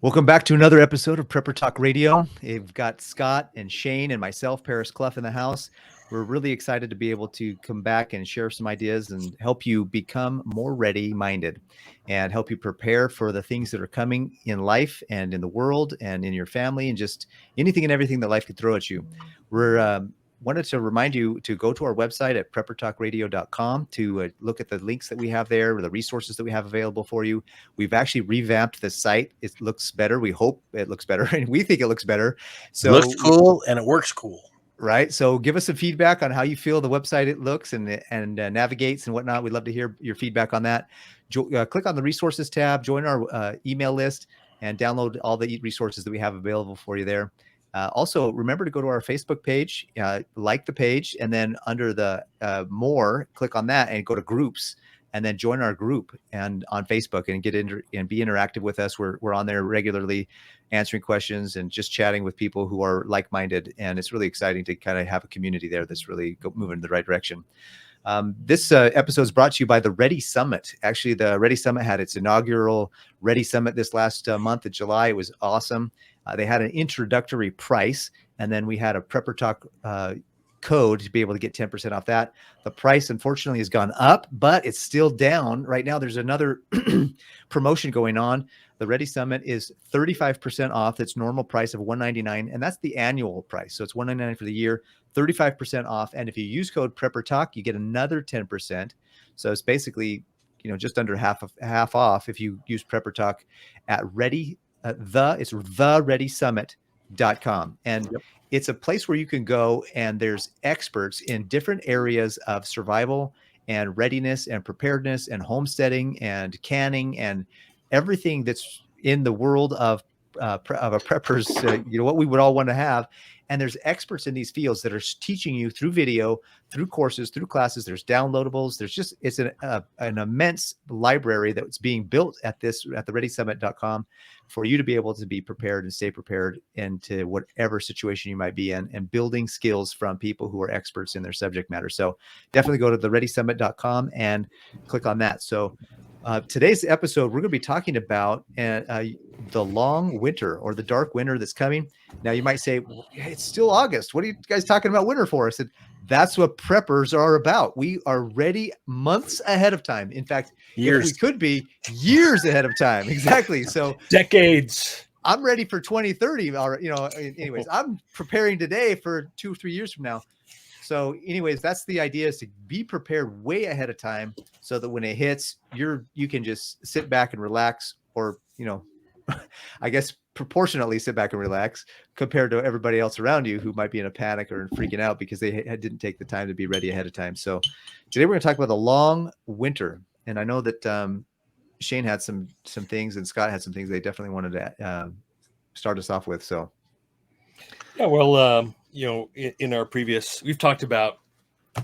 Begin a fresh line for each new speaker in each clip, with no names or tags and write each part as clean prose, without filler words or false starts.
Welcome back to another episode of Prepper Talk Radio. We've got Scott and Shane and myself, Paris Clough, in the house. We're really excited to be able to come back and share some ideas and help you become more ready-minded and help you prepare for the things that are coming in life and in the world and in your family and just anything and everything that life could throw at you. We're wanted to remind you to go to our website at preppertalkradio.com to look at the links that we have there, the resources that we have available for you. We've actually revamped the site. It looks better. We hope it looks better, and we think it looks better. So
it looks cool and it works cool.
Right. So give us some feedback on how you feel the website it looks and navigates and whatnot. We'd love to hear your feedback on that. Click on the resources tab, join our email list, and download all the resources that we have available for you there. Also, remember to go to our Facebook page, like the page, and then under the more, click on that and go to groups, and then join our group and on Facebook and get in and be interactive with us. We're on there regularly, answering questions and just chatting with people who are like-minded, and it's really exciting to kind of have a community there that's really moving in the right direction. This episode is brought to you by the Ready Summit. Actually, the Ready Summit had its inaugural Ready Summit this last month of July. It was awesome. They had an introductory price, and then we had a Prepper Talk code to be able to get 10% off that. The price, unfortunately, has gone up, but it's still down. Right now, there's another promotion going on. The Ready Summit is 35% off its normal price of $199, and that's the annual price. So it's $199 for the year, 35% off. And if you use code Prepper Talk, you get another 10%. So it's basically, just under half off if you use Prepper Talk at it's thereadysummit.com. And it's a place where you can go, and there's experts in different areas of survival and readiness and preparedness and homesteading and canning and everything that's in the world of a prepper's, what we would all want to have. And there's experts in these fields that are teaching you through video, through courses, through classes. There's downloadables. It's an immense library that's being built at the readysummit.com for you to be able to be prepared and stay prepared into whatever situation you might be in, and building skills from people who are experts in their subject matter. So definitely go to the readysummit.com and click on that. So today's episode, we're going to be talking about the long winter or the dark winter that's coming. Now, you might say, well, it's still August. What are you guys talking about winter for? I said, that's what preppers are about. We are ready months ahead of time. In fact, years. If we could be years ahead of time. Exactly. So
decades.
I'm ready for 2030. Anyways, I'm preparing today for 2 or 3 years from now. So anyways, that's the idea, is to be prepared way ahead of time so that when it hits, you can just sit back and relax, or, I guess proportionately sit back and relax compared to everybody else around you who might be in a panic or freaking out because they didn't take the time to be ready ahead of time. So today we're going to talk about the long winter. And I know that Shane had some things and Scott had some things they definitely wanted to start us off with. So.
Yeah, well, in our previous, we've talked about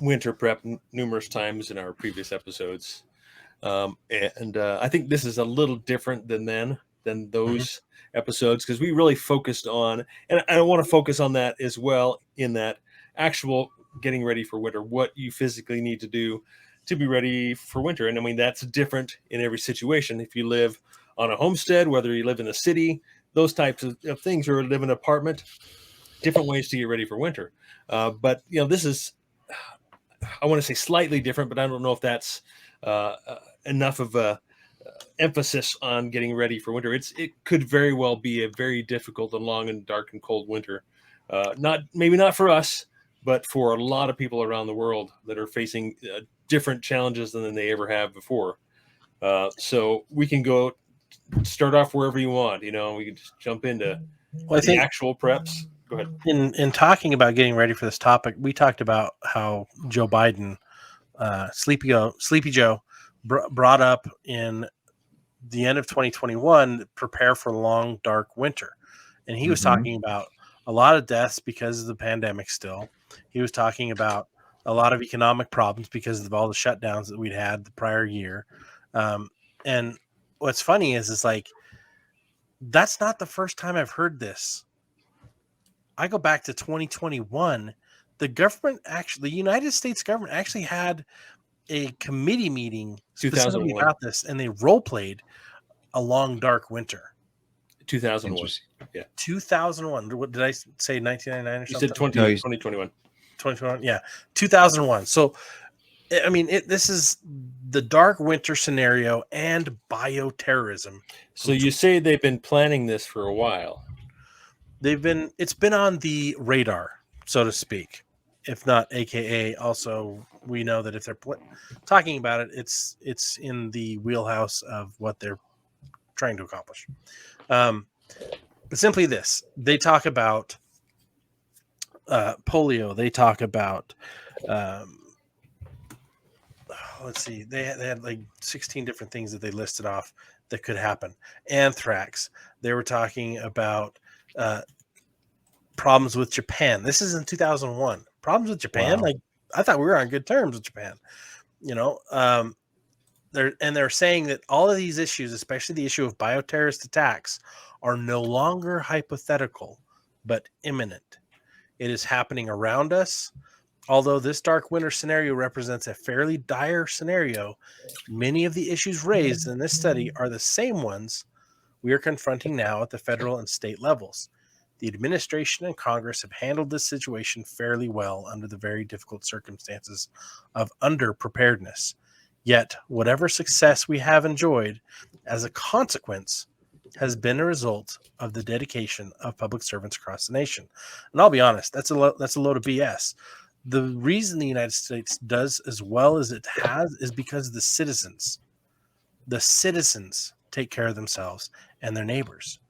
winter prep numerous times in our previous episodes. And I think this is a little different than those episodes, because we really focused on, and I want to focus on that as well, in that actual getting ready for winter, what you physically need to do to be ready for winter. And I mean, that's different in every situation. If you live on a homestead, whether you live in the city, those types of things, or live in an apartment, different ways to get ready for winter. But this is, I want to say slightly different, but I don't know if that's enough of a emphasis on getting ready for winter. It could very well be a very difficult and long and dark and cold winter. Maybe not for us, but for a lot of people around the world that are facing different challenges than they ever have before. So we can start off wherever you want. We can just jump into the actual preps. Go ahead.
In talking about getting ready for this topic, we talked about how Joe Biden, Sleepy Joe, brought up in the end of 2021, prepare for long, dark winter. And he was talking about a lot of deaths because of the pandemic still. He was talking about a lot of economic problems because of all the shutdowns that we'd had the prior year. And what's funny is it's like, that's not the first time I've heard this. I go back to 2021. The United States government actually had a committee meeting specifically about this, and they role played a long, dark winter.
2001.
Interesting.
2001. What did I say? 1999 or
You
something?
said
No,
2021.
2021. Yeah, 2001. So, I mean, this is the dark winter scenario and bioterrorism.
So you say they've been planning this for a while.
It's been on the radar, so to speak, if not AKA. Also, we know that if they're talking about it, it's in the wheelhouse of what they're trying to accomplish. But simply this: they talk about polio. They talk about let's see, they had like 16 different things that they listed off that could happen. Anthrax. They were talking about problems with Japan. This is in 2001. Problems with Japan.
Wow.
Like, I thought we were on good terms with Japan. They're saying that all of these issues, especially the issue of bioterrorist attacks, are no longer hypothetical but imminent. It is happening around us. Although this dark winter scenario represents a fairly dire scenario, many of the issues raised in this study are the same ones we are confronting now at the federal and state levels. The administration and Congress have handled this situation fairly well under the very difficult circumstances of underpreparedness. Yet, whatever success we have enjoyed as a consequence has been a result of the dedication of public servants across the nation. And I'll be honest, that's a load of BS. The reason the United States does as well as it has is because the citizens take care of themselves and their neighbors.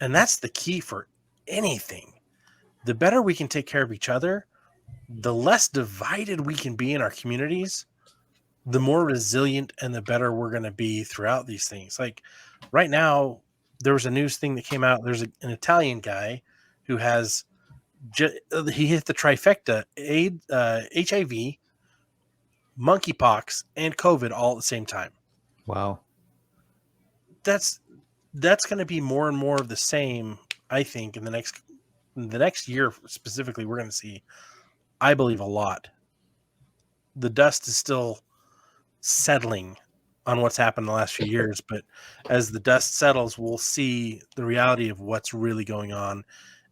And that's the key for anything. The better we can take care of each other, the less divided we can be in our communities, the more resilient and the better we're going to be throughout these things. Like right now, there was a news thing that came out. There's an Italian guy who has he hit the trifecta: AIDS, HIV, monkeypox, and COVID all at the same time.
Wow.
That's going to be more and more of the same. I think in the next year specifically, we're going to see, I believe, a lot. The dust is still settling on what's happened in the last few years, but as the dust settles, we'll see the reality of what's really going on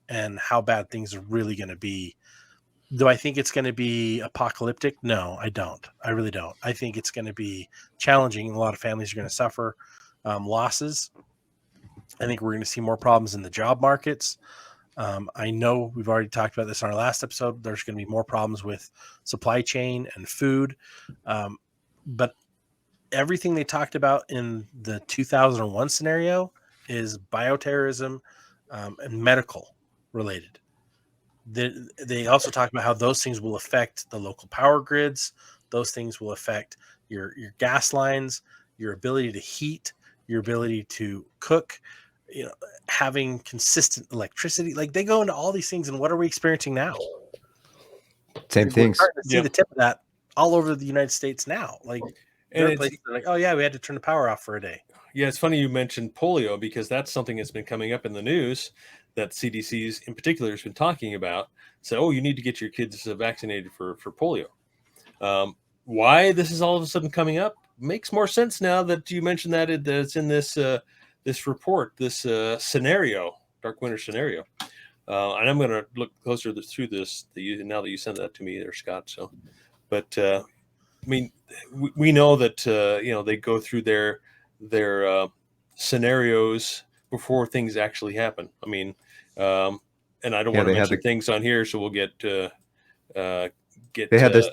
and how bad things are really going to be. Do I think it's going to be apocalyptic? No, I don't. I really don't. I think it's going to be challenging. A lot of families are going to suffer losses. I think we're going to see more problems in the job markets. I know we've already talked about this in our last episode. There's going to be more problems with supply chain and food. But everything they talked about in the 2001 scenario is bioterrorism and medical related. They also talk about how those things will affect the local power grids. Those things will affect your gas lines, your ability to heat, your ability to cook, having consistent electricity. Like, they go into all these things. And what are we experiencing now?
Same
We're
things.
starting to see the tip of that all over the United States now. Like, there are places that are like, oh yeah, we had to turn the power off for a day.
Yeah, it's funny you mentioned polio, because that's something that's been coming up in the news that CDC's in particular has been talking about. So, oh, you need to get your kids vaccinated for polio. Why this is all of a sudden coming up makes more sense now that you mentioned that it's in this this report, this scenario, dark winter scenario. And I'm going to look closer through this now that you sent that to me there, Scott. So, but I mean, we know that they go through their scenarios before things actually happen. I mean, and I don't want to mention things on here, so we'll get.
They had this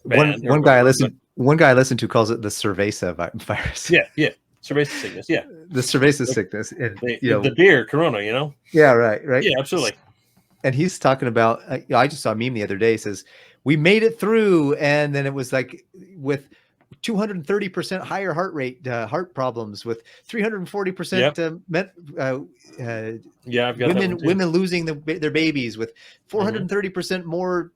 one guy I listened to calls it the cerveza virus.
Yeah, cerveza sickness. Yeah,
the cerveza sickness, and
the beer Corona.
Yeah, right.
Yeah, absolutely.
And he's talking about. I just saw a meme the other day. Says we made it through, and then it was like with 230% higher heart rate, heart problems, with 340% women losing their babies, with 430% more,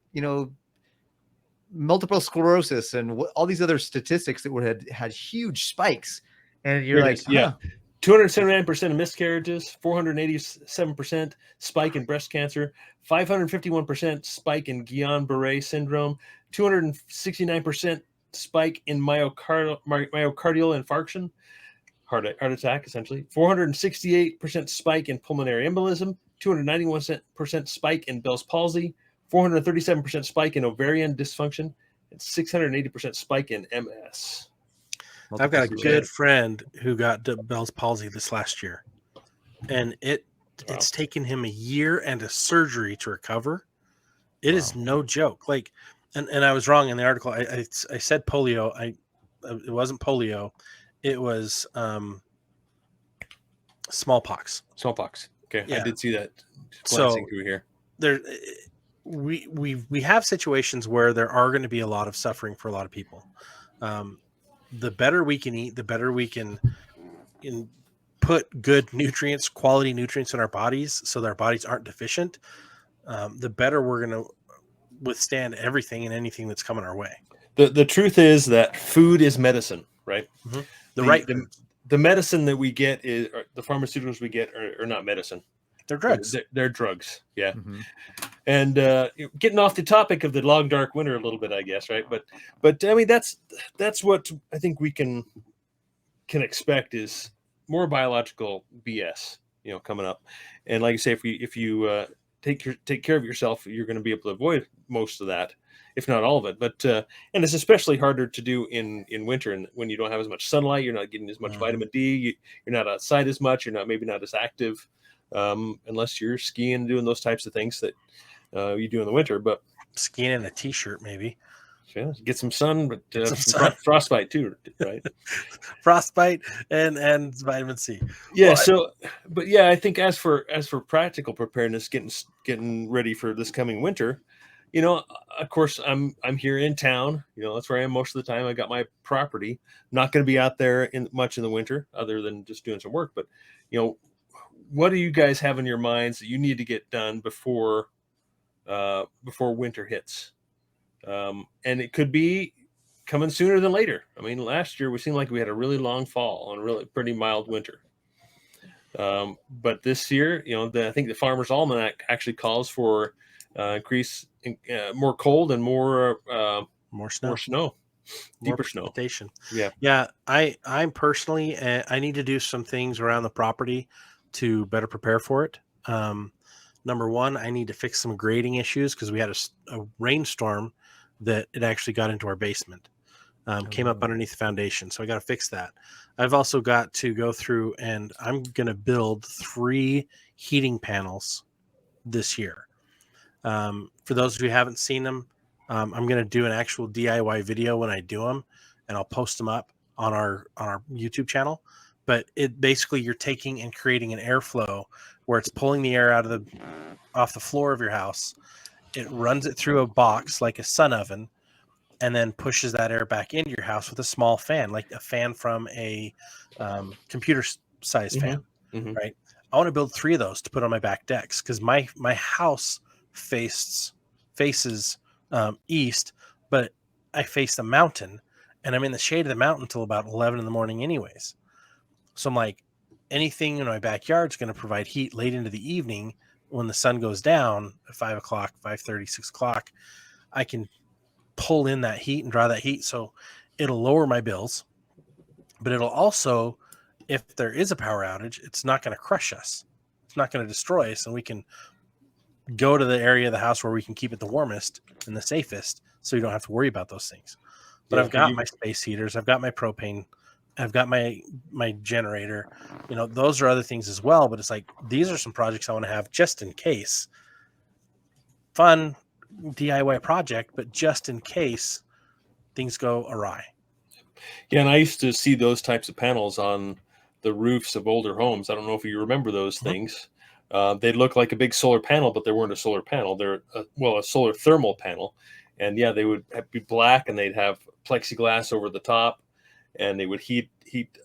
multiple sclerosis, and all these other statistics that had huge spikes. And you're like,
yeah, 279% of miscarriages, 487% spike in breast cancer, 551% spike in Guillain-Barré syndrome, 269% spike in myocardial infarction, heart attack, essentially. 468% spike in pulmonary embolism, 291% spike in Bell's palsy, 437% spike in ovarian dysfunction, and 680% spike in MS.
I've got a
Multiple
good friend who got Bell's palsy this last year, and it's taken him a year and a surgery to recover. It is no joke. Like, and I was wrong in the article. I said polio. It wasn't polio. It was smallpox.
Smallpox. Okay,
Yeah.
I did see that.
So
through here.
there, we have situations where there are going to be a lot of suffering for a lot of people. The better we can eat, the better we can put good nutrients, quality nutrients in our bodies, so that our bodies aren't deficient. The better we're going to withstand everything and anything that's coming our way.
The truth is that food is medicine, right?
Mm-hmm.
The medicine that we get is the pharmaceuticals we get are not medicine.
They're drugs.
They're drugs. Yeah.
Mm-hmm.
And getting off the topic of the long dark winter a little bit, I guess, right? But I mean that's what I think we can expect is more biological BS, coming up. And like I say, if you take care of yourself, you're going to be able to avoid most of that, if not all of it. But and it's especially harder to do in winter, and when you don't have as much sunlight, you're not getting as much vitamin D. You're not outside as much. You're maybe not as active, unless you're skiing and doing those types of things that you do in the winter. But
skiing in a t-shirt, maybe.
Yeah, get some sun, but frostbite too, right?
Frostbite and vitamin C.
Yeah. But yeah, I think as for practical preparedness, getting ready for this coming winter, of course, I'm here in town. That's where I am most of the time. I got my property. I'm not going to be out there much in the winter, other than just doing some work. But what do you guys have in your minds that you need to get done before winter hits? And it could be coming sooner than later. I mean, last year we seemed like we had a really long fall and a really pretty mild winter. But this year, I think the Farmer's Almanac actually calls for increase, more cold and more snow, deeper snow.
Yeah. I'm personally, I need to do some things around the property to better prepare for it. Number one, I need to fix some grading issues because we had a rainstorm that it actually got into our basement, came up underneath the foundation. So I got to fix that. I've also got to go through and I'm going to build 3 heating panels this year. For those of you who haven't seen them, I'm going to do an actual DIY video when I do them, and I'll post them up on our YouTube channel. But it basically, you're taking and creating an airflow where it's pulling the air off the floor of your house. It runs it through a box like a sun oven, and then pushes that air back into your house with a small fan, like a fan from a computer-sized fan, right? I want to build 3 of those to put on my back decks because my house faces east, but I face the mountain, and I'm in the shade of the mountain until about 11 in the morning anyways. So I'm like, anything in my backyard is going to provide heat late into the evening. When the sun goes down at 5 o'clock, 5:30, 6 o'clock, I can pull in that heat and draw that heat. So it'll lower my bills, but it'll also, if there is a power outage, it's not going to crush us. It's not going to destroy us. And we can go to the area of the house where we can keep it the warmest and the safest. So you don't have to worry about those things. But I've got my space heaters. I've got my propane. I've got my generator. Those are other things as well. But it's like, these are some projects I want to have just in case. Fun DIY project, but just in case things go awry.
Yeah, and I used to see those types of panels on the roofs of older homes. I don't know if you remember those things. They look like a big solar panel, but they weren't a solar panel. They're a solar thermal panel. And yeah, they would be black, and they'd have plexiglass over the top, and they would heat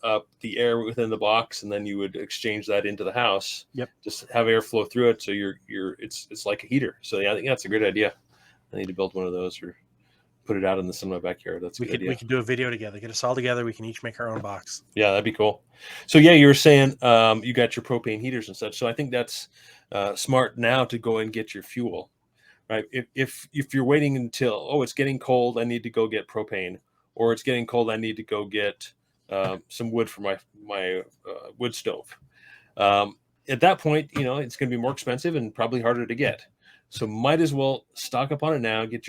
up the air within the box, and then you would exchange that into the house.
Yep. Just
have air flow through it, so it's like a heater. So yeah, I think that's a great idea. I need to build one of those or put it out in my backyard. That's a good idea.
We could do a video together. Get us all together. We can each make our own box.
Yeah, that'd be cool. So yeah, you were saying you got your propane heaters and such. So I think that's smart now to go and get your fuel, right? If you're waiting until it's getting cold, I need to go get propane, or it's getting cold, I need to go get some wood for my wood stove. At that point, it's going to be more expensive and probably harder to get. So might as well stock up on it now. Get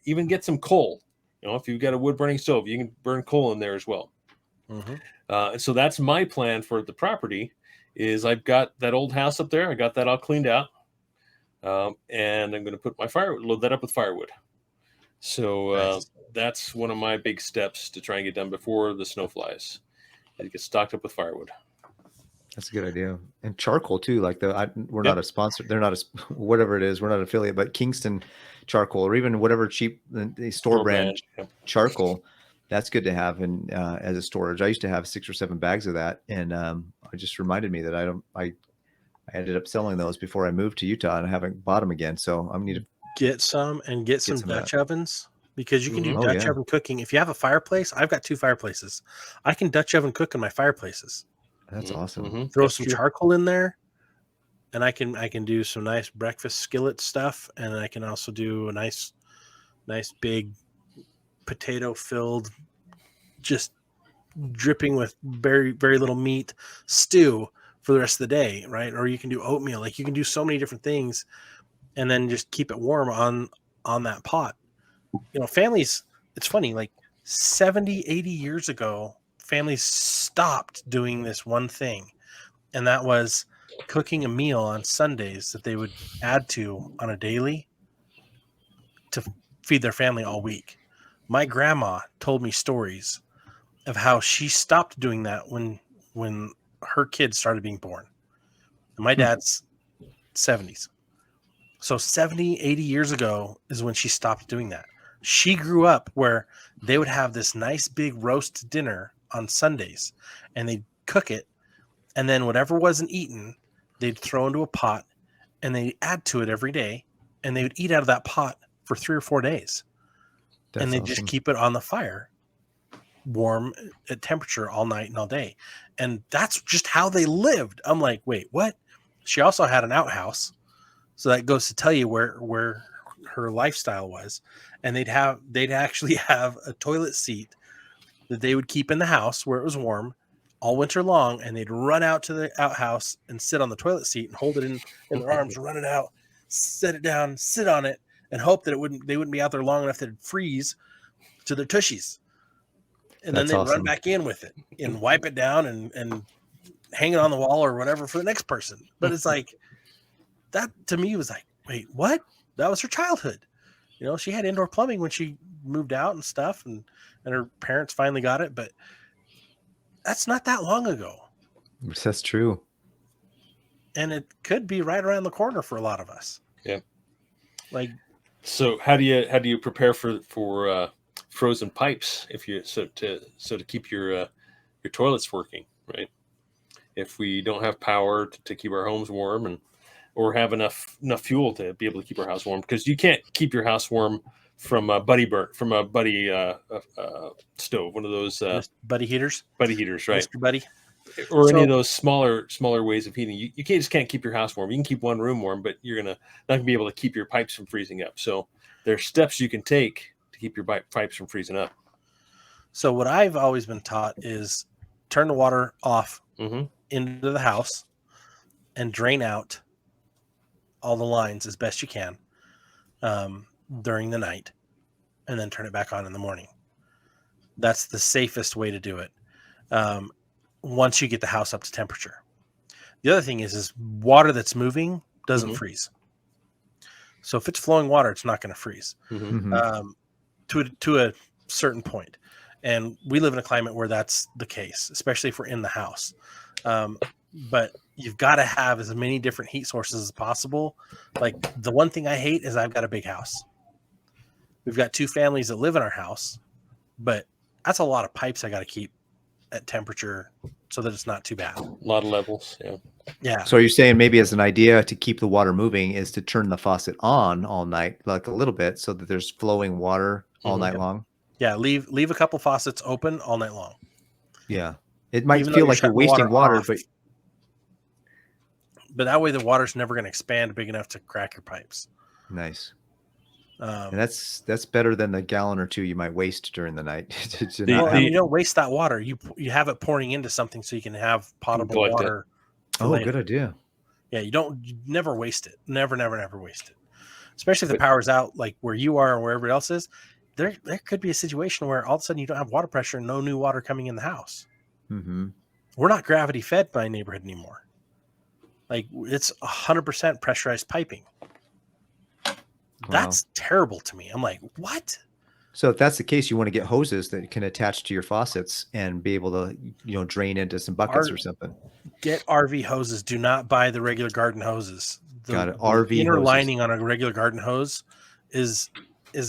even get some coal. If you've got a wood burning stove, you can burn coal in there as well. And so that's my plan for the property. Is I've got that old house up there. I got that all cleaned out, and I'm going to put load that up with firewood. So
Nice.
That's one of my big steps to try and get done before the snow flies. And get stocked up with firewood. That's
a good idea. And charcoal too. Like we're not a sponsor. They're not whatever it is. We're not an affiliate, but Kingston charcoal, or even whatever cheap the store brand charcoal. That's good to have as a storage. I used to have 6 or 7 bags of that, and it just reminded me that I ended up selling those before I moved to Utah, and I haven't bought them again. So I'm need to
get some Dutch ovens, because you can do Dutch oven cooking. If you have a fireplace, I've got 2 fireplaces. I can Dutch oven cook in my fireplaces.
That's awesome.
Throw some charcoal in there, and I can do some nice breakfast skillet stuff, and I can also do a nice big potato filled, just dripping with very, very little meat stew for the rest of the day, right? Or you can do oatmeal. Like, you can do so many different things, and then just keep it warm on that pot. Families, it's funny, like 70, 80 years ago, families stopped doing this one thing, and that was cooking a meal on Sundays that they would add to on a daily to feed their family all week. My grandma told me stories of how she stopped doing that when her kids started being born. And my dad's 70s. So 70, 80 years ago is when she stopped doing that. She grew up where they would have this nice big roast dinner on Sundays, and they'd cook it, and then whatever wasn't eaten, they'd throw into a pot, and they'd add to it every day, and they would eat out of that pot for 3 or 4 days. And they just keep it on the fire, warm at temperature all night and all day. And that's just how they lived. I'm like, wait, what? She also had an outhouse. So that goes to tell you where her lifestyle was. And they'd actually have a toilet seat that they would keep in the house where it was warm all winter long. And they'd run out to the outhouse and sit on the toilet seat and hold it in their arms, run it out, set it down, sit on it, and hope that they wouldn't be out there long enough that it'd freeze to their tushies. And then they'd run back in with it and wipe it down and hang it on the wall or whatever for the next person. But it's like, that to me was like, wait, what? That was her childhood. She had indoor plumbing when she moved out and stuff, and her parents finally got it, but that's not that long ago.
That's true.
And it could be right around the corner for a lot of us.
Yeah.
Like,
so how do you prepare for frozen pipes to keep your toilets working, right? If we don't have power to keep our homes warm or have enough fuel to be able to keep our house warm, because you can't keep your house warm from a buddy stove, one of those
buddy heaters,
right?
Mr. Buddy.
Or any of those smaller ways of heating. You can't keep your house warm. You can keep one room warm, but you're not gonna be able to keep your pipes from freezing up. So there's steps you can take to keep your pipes from freezing up.
So what I've always been taught is turn the water off into the house and drain out all the lines as best you can during the night, and then turn it back on in the morning. That's the safest way to do it. Once you get the house up to temperature. The other thing is water that's moving doesn't freeze. So if it's flowing water, it's not going to freeze to a certain point. And we live in a climate where that's the case, especially if we're in the house. But you've got to have as many different heat sources as possible. Like, the one thing I hate is I've got a big house. We've got 2 families that live in our house, but that's a lot of pipes I got to keep at temperature so that it's not too bad.
A lot of levels.
Yeah.
So you're saying maybe as an idea to keep the water moving is to turn the faucet on all night, like a little bit, so that there's flowing water all night long.
Yeah. Leave a couple faucets open all night long.
Yeah. It might feel like you're wasting water,
but that way the water's never going to expand big enough to crack your pipes.
Nice. And that's better than the gallon or two you might waste during the night.
Well, you don't waste that water. You have it pouring into something so you can have potable water.
Oh, good idea.
Yeah, you never waste it. Never waste it. Especially if the power's out, like where you are or where everybody else is. There could be a situation where all of a sudden you don't have water pressure and no new water coming in the house.
Mm-hmm.
We're not gravity fed by neighborhood anymore. Like it's 100% pressurized piping. Wow. That's terrible to me. I'm like, what?
So if that's the case, you want to get hoses that can attach to your faucets and be able to, drain into some buckets or something.
Get RV hoses. Do not buy the regular garden hoses.
Got it. RV
inner
hoses.
lining on a regular garden hose is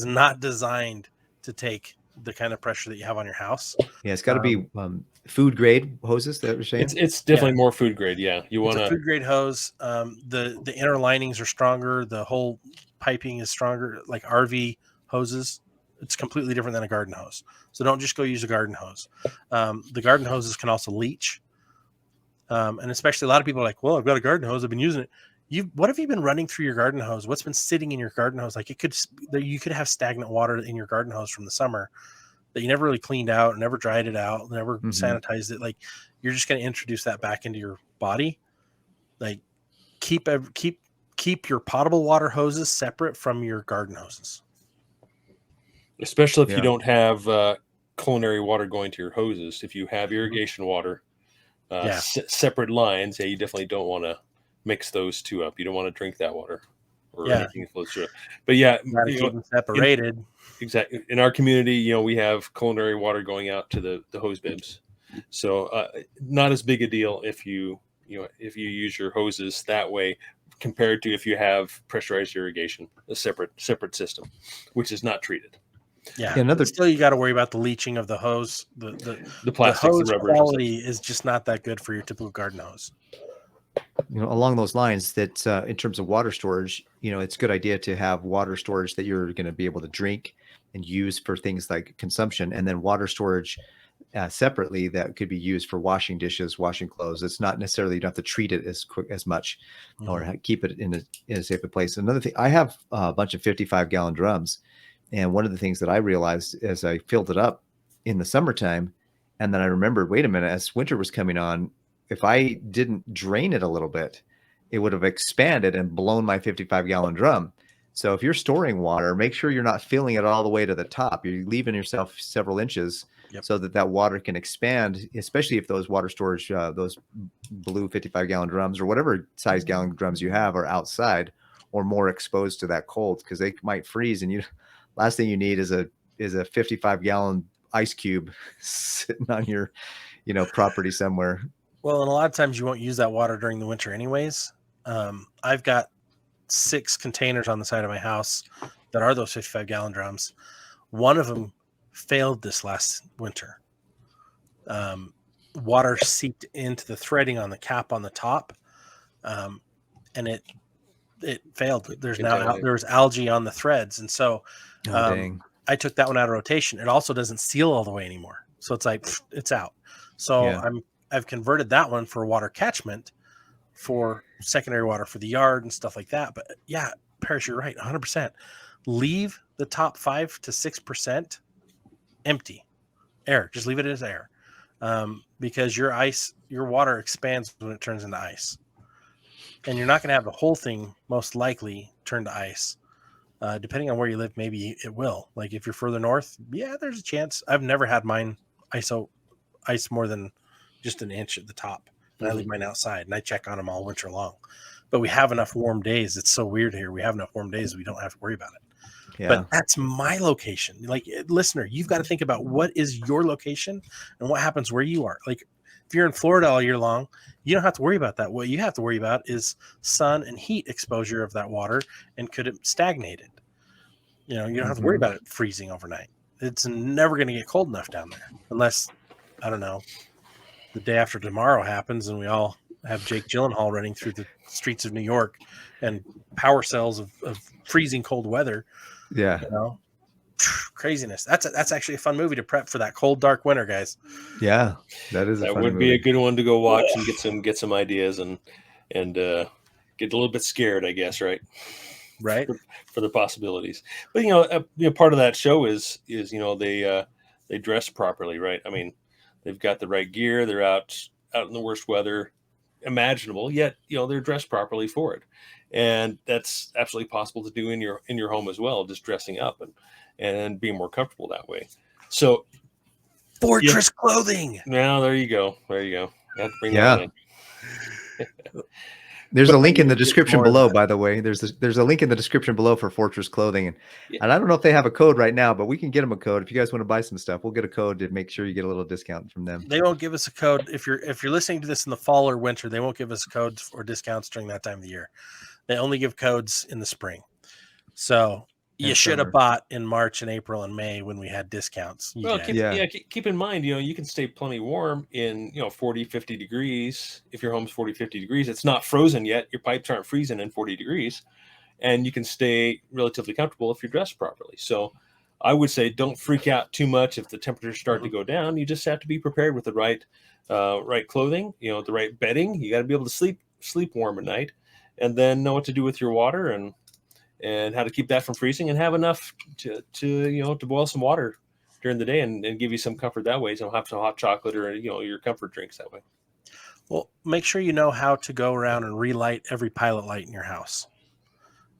not designed to take the kind of pressure that you have on your house.
Yeah, it's got to be food grade hoses. That you're saying?
It's definitely more food grade. Yeah,
you want a food grade hose. The inner linings are stronger. The whole piping is stronger. Like RV hoses, it's completely different than a garden hose. So don't just go use a garden hose. The garden hoses can also leach. And especially a lot of people are like, well, I've got a garden hose. I've been using it. What have you been running through your garden hose? What's been sitting in your garden hose? Like you could have stagnant water in your garden hose from the summer that you never really cleaned out, never dried it out, never sanitized it. Like you're just going to introduce that back into your body. Like keep your potable water hoses separate from your garden hoses.
Especially if you don't have culinary water going to your hoses. If you have irrigation water, separate lines, you definitely don't want to mix those two up. You don't want to drink that water or anything that flows through it. But
keep them separated.
Exactly. In our community, we have culinary water going out to the hose bibs. So not as big a deal if you use your hoses that way compared to if you have pressurized irrigation, a separate system, which is not treated.
Yeah. Still, you got to worry about the leaching of the hose. The
plastics,
the hose
the rubber
quality is just not that good for your typical garden hose.
Along those lines, that in terms of water storage, it's a good idea to have water storage that you're going to be able to drink and use for things like consumption, and then water storage separately that could be used for washing dishes, washing clothes. It's not necessarily you don't have to treat it as much or keep it in a safer place. Another thing, I have a bunch of 55-gallon drums. And one of the things that I realized as I filled it up in the summertime, and then I remembered, wait a minute, as winter was coming on, if I didn't drain it a little bit, it would have expanded and blown my 55-gallon drum. So if you're storing water, make sure you're not filling it all the way to the top. You're leaving yourself several inches so that water can expand, especially if those water storage, those blue 55-gallon drums or whatever size gallon drums you have are outside or more exposed to that cold, because they might freeze and last thing you need is a 55-gallon ice cube sitting on your, property somewhere.
Well, and a lot of times you won't use that water during the winter anyways. I've got 6 containers on the side of my house that are those 55-gallon drums. One of them failed this last winter. Water seeped into the threading on the cap on the top, and it failed. There was algae on the threads, and so I took that one out of rotation. It also doesn't seal all the way anymore, so it's like it's out. So I've converted that one for water catchment for secondary water for the yard and stuff like that. But yeah, Parrish, you're right, 100%. Leave the top 5 to 6% empty air. Just leave it as air, because your water expands when it turns into ice. And you're not going to have the whole thing most likely turn to ice. Depending on where you live, maybe it will. Like if you're further north, there's a chance. I've never had mine ice more than just an inch at the top. And I leave mine outside and I check on them all winter long. But we have enough warm days. It's so weird here. We have enough warm days. We don't have to worry about it. Yeah. But that's my location. Like, listener, you've got to think about what is your location and what happens where you are. Like, if you're in Florida all year long, you don't have to worry about that. What you have to worry about is sun and heat exposure of that water, and could it stagnate it? You don't have to worry about it freezing overnight. It's never going to get cold enough down there unless, I don't know, the day after tomorrow happens and we all have Jake Gyllenhaal running through the streets of New York and power cells of freezing cold weather.
Yeah.
Craziness. That's actually a fun movie to prep for that cold, dark winter, guys.
Yeah, that
would be a good one to go watch and get some ideas and get a little bit scared, I guess, right?
Right.
for the possibilities. But part of that show is they dress properly, right? I mean, they've got the right gear. They're out in the worst weather imaginable, yet they're dressed properly for it, and that's absolutely possible to do in your home as well, just dressing up and being more comfortable that way. So
Fortress clothing.
Now there you go. I have to bring
Yeah.
that in.
There's a link in the
Get
description
more of
below,
that.
by the way. There's a link in the description below for Fortress Clothing, and
Yeah.
I don't know if they have a code right now, but we can get them a code if you guys want to buy some stuff. We'll get a code to make sure you get a little discount from them.
They won't give us a code if you're listening to this in the fall or winter. They won't give us codes or discounts during that time of the year. They only give codes in the spring. So you should have bought in March and April and May when we had discounts.
Well, keep in mind, you can stay plenty warm in 40, 50 degrees. If your home's 40, 50 degrees, it's not frozen yet. Your pipes aren't freezing in 40 degrees, and you can stay relatively comfortable if you're dressed properly. So I would say don't freak out too much if the temperatures start to go down. You just have to be prepared with the right clothing, the right bedding. You got to be able to sleep warm at night, and then know what to do with your water and how to keep that from freezing, and have enough to boil some water during the day and give you some comfort that way. So you'll have some hot chocolate or your comfort drinks that way.
Well, make sure you know how to go around and relight every pilot light in your house.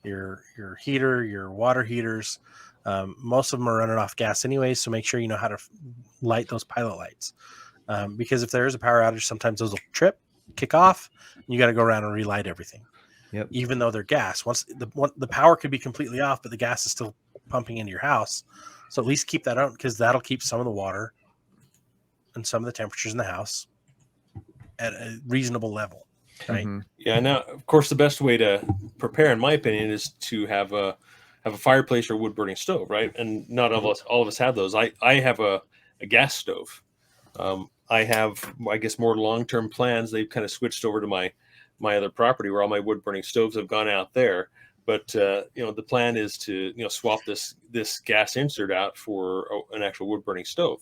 Your heater, your water heaters. Most of them are running off gas anyway, so make sure you know how to light those pilot lights. Because if there is a power outage, sometimes those will kick off, and you got to go around and relight everything.
Yep.
Even though they're gas, once the power could be completely off, but the gas is still pumping into your house. So at least keep that out, because that'll keep some of the water and some of the temperatures in the house at a reasonable level, right?
Mm-hmm.
Yeah. Now, of course, the best way to prepare, in my opinion, is to have a fireplace or wood burning stove, right? And not all of us have those. I have a gas stove. I have, I guess, more long-term plans. They've kind of switched over to my other property where all my wood burning stoves have gone out there. But the plan is to swap this gas insert out for an actual wood burning stove,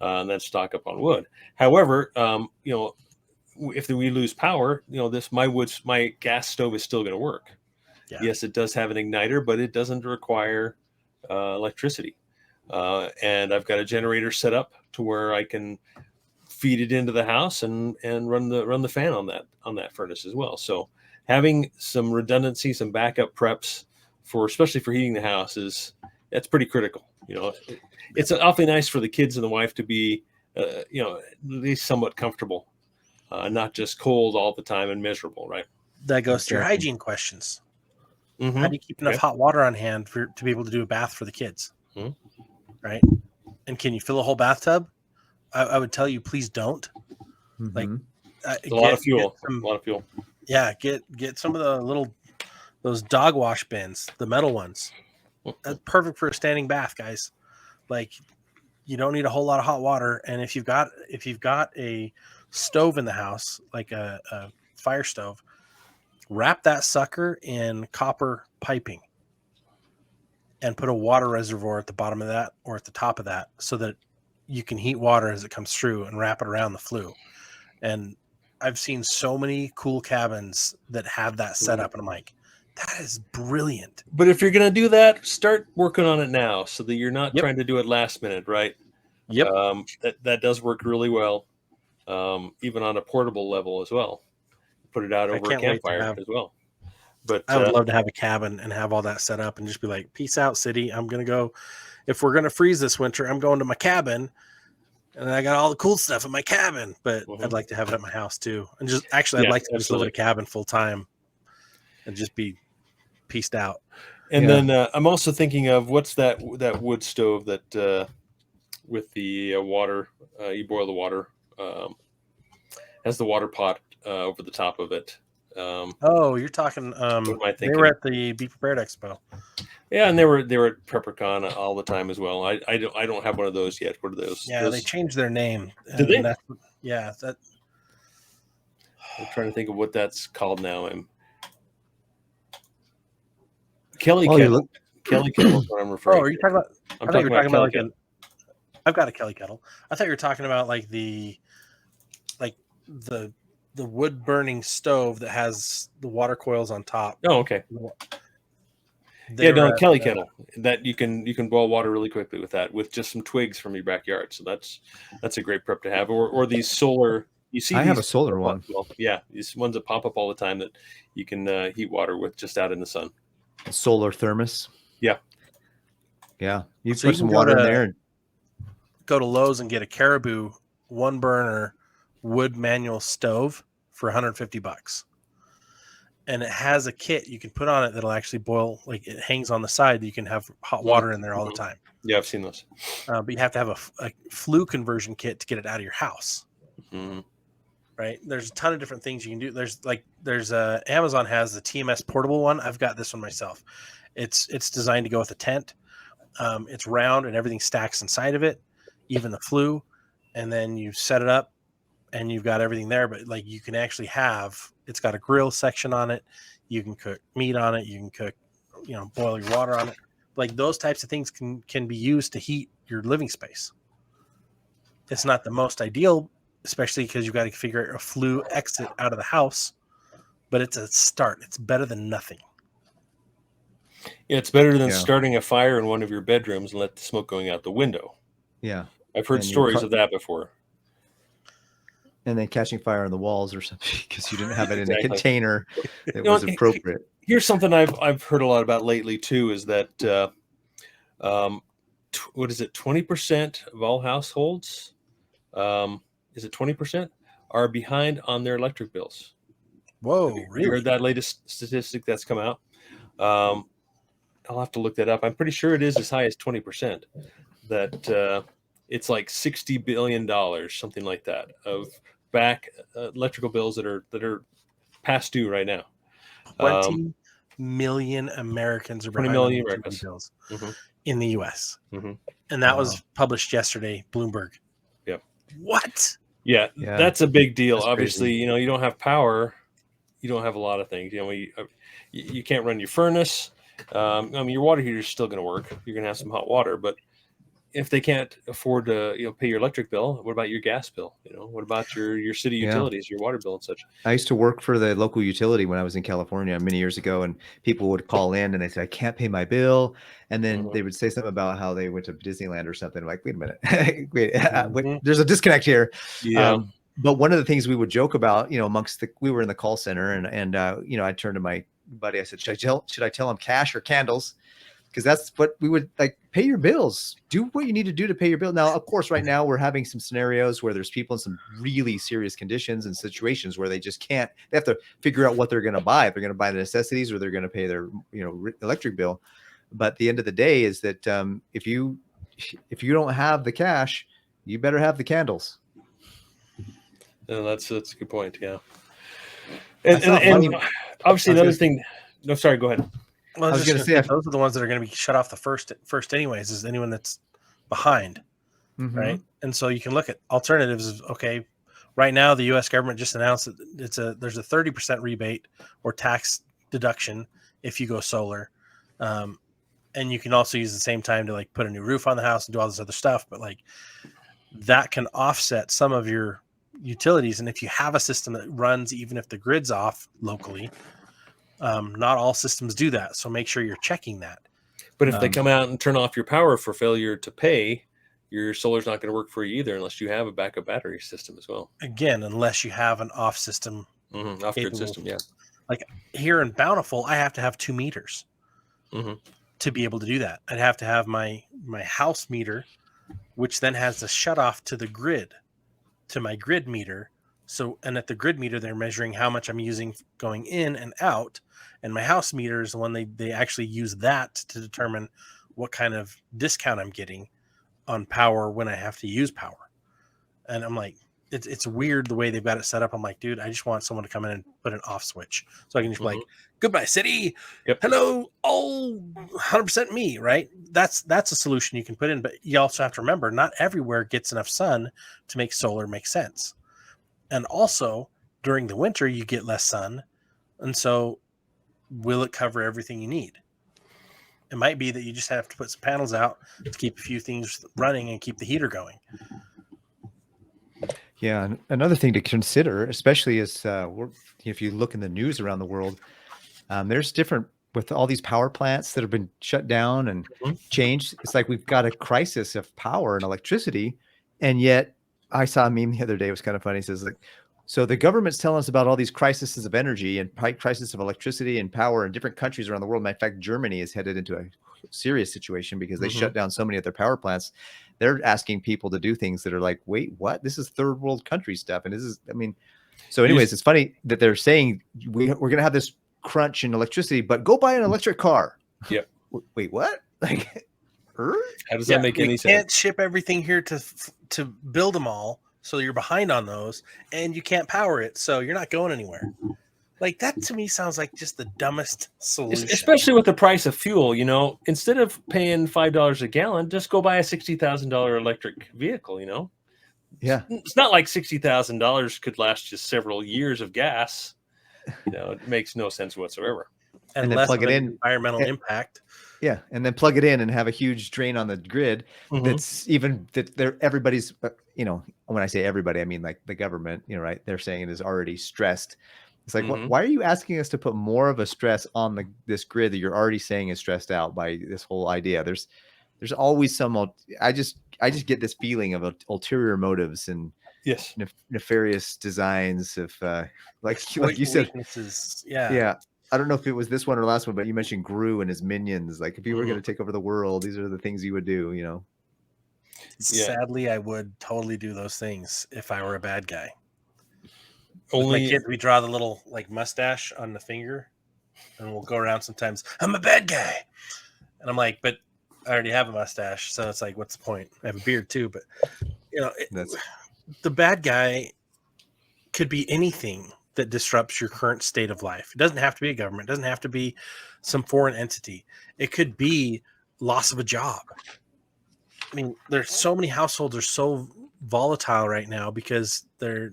and then stock up on wood. However, if we lose power, my gas stove is still going to work.
Yeah.
Yes, it does have an igniter, but it doesn't require electricity. And I've got a generator set up to where I can feed it into the house and run the fan on that furnace as well. So having some redundancy, some backup preps especially for heating the house that's pretty critical. It's awfully nice for the kids and the wife to be at least somewhat comfortable, not just cold all the time and miserable, right?
That goes to your hygiene questions.
Mm-hmm.
How do you keep enough hot water on hand to be able to do a bath for the kids?
Mm-hmm.
Right? And can you fill a whole bathtub? I would tell you, please don't.
Mm-hmm.
Like,
a lot of fuel. A lot of fuel.
Yeah, get some of those dog wash bins, the metal ones. That's perfect for a standing bath, guys. Like, you don't need a whole lot of hot water, and if you've got a stove in the house, like a fire stove, wrap that sucker in copper piping and put a water reservoir at the bottom of that or at the top of that, so that you can heat water as it comes through, and wrap it around the flue. And I've seen so many cool cabins that have that set up, and I'm like, that is brilliant.
But if you're going to do that, start working on it now so that you're not trying to do it last minute, right?
Yep.
That does work really well, even on a portable level as well. Put it out over a campfire as well. But
I would love to have a cabin and have all that set up and just be like, peace out, city. I'm going to go. If we're going to freeze this winter, I'm going to my cabin, and I got all the cool stuff in my cabin. But I'd like to have it at my house too. And I'd like to just live in a cabin full time and just be pieced out.
And then I'm also thinking of what's that wood stove that with the water, you boil the water, has the water pot over the top of it.
You're talking. They were at the Be Prepared Expo.
Yeah, and they were at PrepperCon all the time as well. I don't have one of those yet. What are those?
Yeah, they changed their name.
Did they?
That.
I'm trying to think of what that's called now. Kelly Kettle. Kelly Kettle is what I'm referring to.
Are you talking about?
I'm talking about
I've got a Kelly Kettle. I thought you were talking about like the wood burning stove that has the water coils on top.
Oh, okay. Yeah,
They
no,
were
Kelly
at,
kettle that you can boil water really quickly with that, with just some twigs from your backyard. So that's a great prep to have. Or these solar. You see
I have a
these
solar one.
well, yeah, these ones that pop up all the time that you can heat water with just out in the sun.
Solar thermos.
Yeah.
Yeah. You
So
put
you can
some water in
go
there.
to Lowe's and get a Caribou 1-burner wood manual stove for $150. And it has a kit you can put on it that'll actually boil, like it hangs on the side that you can have hot water in there all the time.
Yeah, I've seen those.
But you have to have a flue conversion kit to get it out of your house.
Mm-hmm.
Right? There's a ton of different things you can do. There's Amazon has the TMS portable one. I've got this one myself. It's designed to go with a tent. It's round and everything stacks inside of it, even the flue. And then you set it up and you've got everything there. But like you can actually it's got a grill section on it. You can cook meat on it. You can cook, boil your water on it. Like those types of things can be used to heat your living space. It's not the most ideal, especially because you've got to figure out a flue exit out of the house, but it's a start. It's better than nothing.
Yeah, it's better than starting a fire in one of your bedrooms and let the smoke going out the window.
Yeah.
I've heard stories of that before.
And then catching fire on the walls or something because you didn't have it in a container that was appropriate.
Here's something I've heard a lot about lately too, is that what is it? 20% of all households, is it 20%, are behind on their electric bills.
Whoa,
really? You heard that latest statistic that's come out? I'll have to look that up. I'm pretty sure it is as high as 20%. That it's like $60 billion, something like that, of back electrical bills that are past due right now.
20 million Americans are behind on utility bills in the U.S. And that was published yesterday, Bloomberg.
Yep.
What?
Yeah, that's a big deal.
That's
obviously,
crazy.
You don't have power, you don't have a lot of things. You can't run your furnace. Your water heater is still going to work. You're going to have some hot water, but if they can't afford to pay your electric bill, what about your gas bill? What about your city utilities, your water bill and such?
I used to work for the local utility when I was in California many years ago, and people would call in and they say, I can't pay my bill. And then they would say something about how they went to Disneyland or something. I'm like, wait a minute, wait, there's a disconnect here.
Yeah.
But one of the things we would joke about, we were in the call center and I turned to my buddy. I said, should I tell him cash or candles? Because that's what we would like. Pay your bills. Do what you need to do to pay your bill. Now, of course, right now we're having some scenarios where there's people in some really serious conditions and situations where they just can't. They have to figure out what they're going to buy. If they're going to buy the necessities or they're going to pay their electric bill. But the end of the day is that if you don't have the cash, you better have the candles.
No, that's a good point. Yeah. And obviously another thing. No, sorry. Go ahead.
Well, I was going to say those are the ones that are going to be shut off the first anyways, is anyone that's behind, right? And so you can look at alternatives. Okay, right now the U.S. government just announced that there's a 30% rebate or tax deduction if you go solar, and you can also use the same time to like put a new roof on the house and do all this other stuff. But like that can offset some of your utilities, and if you have a system that runs even if the grid's off locally. Not all systems do that, so make sure you're checking that.
But if they come out and turn off your power for failure to pay, your solar's not going to work for you either unless you have a backup battery system as well.
Again, unless you have an off system,
off-grid system, yeah.
Like here in Bountiful, I have to have 2 meters to be able to do that. I'd have to have my house meter, which then has the shut off to the grid, to my grid meter. So, and at the grid meter, they're measuring how much I'm using going in and out. And my house meter is the one they actually use that to determine what kind of discount I'm getting on power when I have to use power. And I'm like, it's weird the way they've got it set up. I'm like, dude, I just want someone to come in and put an off switch. So I can just be like, goodbye, city.
Yep.
Hello. Oh, 100% me, right? That's a solution you can put in. But you also have to remember, not everywhere gets enough sun to make solar make sense. And also, during the winter, you get less sun. And so, will it cover everything you need? It might be that you just have to put some panels out to keep a few things running and keep the heater going.
Yeah. And another thing to consider, especially is if you look in the news around the world, there's different with all these power plants that have been shut down and changed, it's like we've got a crisis of power and electricity. And yet I saw a meme the other day. It was kind of funny. It says like, so the government's telling us about all these crises of energy and crisis of electricity and power in different countries around the world. In fact, Germany is headed into a serious situation because they shut down so many of their power plants. They're asking people to do things that are like, wait, what? This is third world country stuff. And this is, I mean, so anyways, it's funny that they're saying we're going to have this crunch in electricity, but go buy an electric car.
Yep.
Wait, what? Like,
how does that make any sense?
You can't ship everything here to build them all, so you're behind on those, and you can't power it, so you're not going anywhere. Like, that to me sounds like just the dumbest solution.
Especially with the price of fuel, you know, instead of paying $5 a gallon, just go buy a $60,000 electric vehicle, you know?
Yeah.
It's not like $60,000 could last just several years of gas. You know, it makes no sense whatsoever.
And
then
less
plug
of
it
an
in.
environmental impact.
Yeah, and then plug it in and have a huge drain on the grid. That's even that they're everybody's. You know, when I say everybody, I mean like the government. You know, right? They're saying it is already stressed. It's like, why are you asking us to put more of a stress on this grid that you're already saying is stressed out by this whole idea? There's always some. I just get this feeling of ulterior motives and nefarious designs of like you said. Yeah. I don't know if it was this one or last one, but you mentioned Gru and his minions. Like, if you were going to take over the world, these are the things you would do, you know?
Sadly, I would totally do those things if I were a bad guy.
Only
with my kids, we draw the little like mustache on the finger, and we'll go around sometimes. I'm a bad guy, and I'm like, but I already have a mustache, so it's like, what's the point? I have a beard too, but you know, the bad guy could be anything that disrupts your current state of life. It doesn't have to be a government. It doesn't have to be some foreign entity. It could be loss of a job. I mean, there's so many households are so volatile right now because they're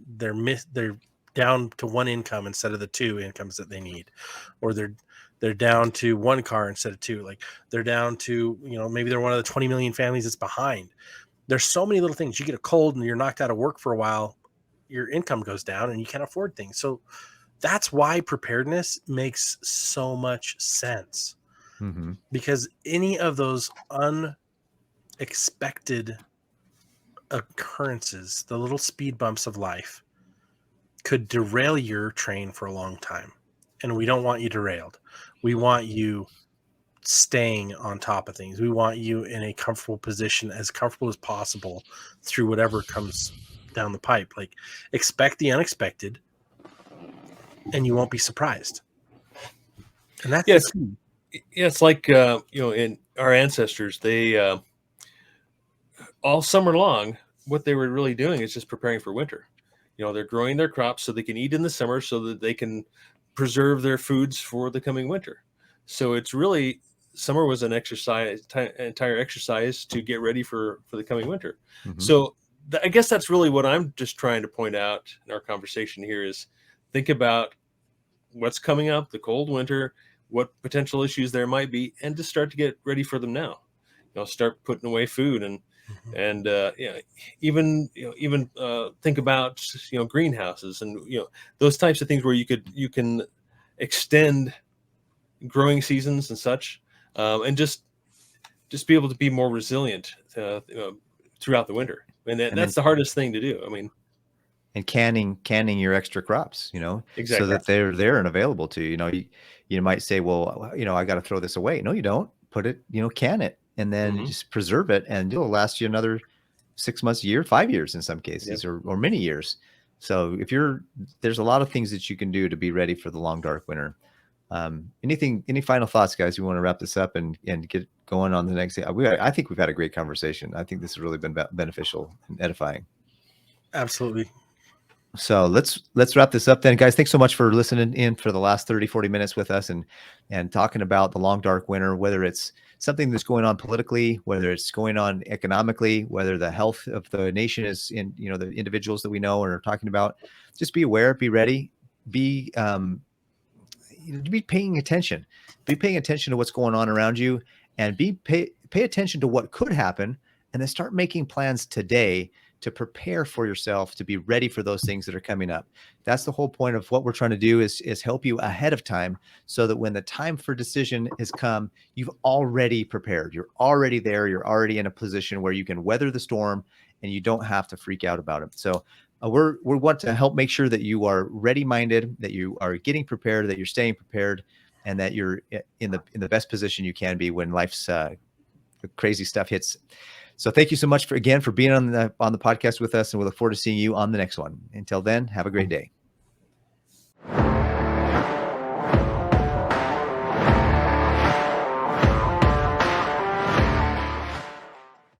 down to one income instead of the two incomes that they need, or they're down to one car instead of two. Like, they're down to, you know, maybe they're one of the 20 million families that's behind. There's so many little things. You get a cold and you're knocked out of work for a while, your income goes down and you can't afford things. So that's why preparedness makes so much sense, because any of those unexpected occurrences, the little speed bumps of life, could derail your train for a long time. And we don't want you derailed. We want you staying on top of things. We want you in a comfortable position, as comfortable as possible through whatever comes down the pipe. Like, expect the unexpected and you won't be surprised. And that's
it's like you know, in our ancestors, they all summer long, what they were really doing is just preparing for winter. You know, they're growing their crops so they can eat in the summer, so that they can preserve their foods for the coming winter. So it's really, summer was an entire exercise to get ready for the coming winter. So I guess that's really what I'm just trying to point out in our conversation here is think about what's coming up, the cold winter, what potential issues there might be, and just start to get ready for them now. You know, start putting away food and you know, even think about, you know, greenhouses and, you know, those types of things where you can extend growing seasons and such, and just be able to be more resilient throughout the winter. And that's the hardest thing to do. I mean,
and canning your extra crops, you know,
exactly,
so that they're there and available to you. You know, you might say, well, you know, I got to throw this away. No, you don't. Put it, you know, can it, and then just preserve it, and it'll last you another 6 months, a year, 5 years in some cases, or many years. So there's a lot of things that you can do to be ready for the long, dark winter. Any final thoughts, guys? We want to wrap this up and get going on the next. I think we've had a great conversation. I think this has really been beneficial and edifying.
Absolutely.
So let's wrap this up then, guys. Thanks so much for listening in for the last 40 minutes with us and talking about the long, dark winter, whether it's something that's going on politically, whether it's going on economically, whether the health of the nation is in, you know, the individuals that we know and are talking about. Just be aware, be ready, be paying attention, to what's going on around you, and pay attention to what could happen, and then start making plans today to prepare for yourself, to be ready for those things that are coming up. That's the whole point of what we're trying to do is help you ahead of time, so that when the time for decision has come, you've already prepared. You're already there. You're already in a position where you can weather the storm and you don't have to freak out about it. So we want to help make sure that you are ready-minded, that you are getting prepared, that you're staying prepared, and that you're in the best position you can be when life's crazy stuff hits. So thank you so much for being on the podcast with us, and we look forward to seeing you on the next one. Until then, have a great day.